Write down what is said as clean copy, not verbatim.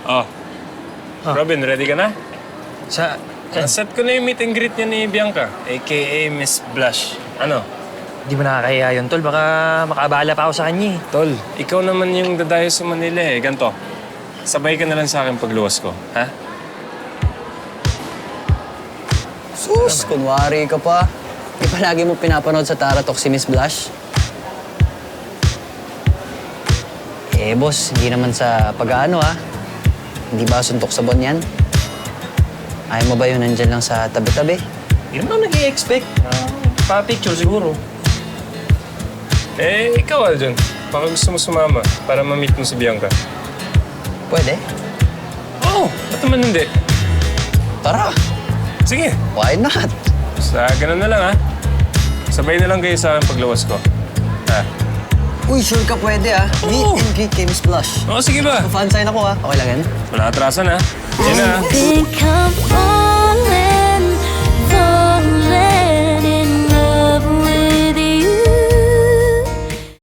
Oh. Robin, ready ka na? Sa... Set ko na yung meet and greet niya ni Bianca, a.k.a. Miss Blush. Ano? Di ba nakakahiya yun, tol? Baka makaabala pa ako sa kanya eh. Tol, ikaw naman yung dadayo sa Manila eh. Ganto, sabay ka na lang sa akin pagluwas ko, ha? Sus, kunwari ka pa. Di pa lagi mo pinapanood sa Taratok si Miss Blush? Eh, boss, hindi naman sa pag-aano, ah. Hindi ba suntok sa buwan yan? Ayaw mo ba yun nandyan lang sa tabi-tabi? Hindi naman ako nag-i-expect. Pa-picture siguro. Eh, ikaw, Aljon. Baka gusto mo sumama para ma-meet mo si Bianca. Pwede? Oo, ba't naman hindi? Tara! Sige, Why not? sa ganun na lang, ha? Sabay na lang kayo sa akin pagluwas ko. Ha? Uy, sure ka pwede, ah. Meet and greet kay Miss Blush. Oo, sige ba? Fan sign ako, ah. Okay lang yan? Wala atrasan, ha? Yan na, ha? Think I'm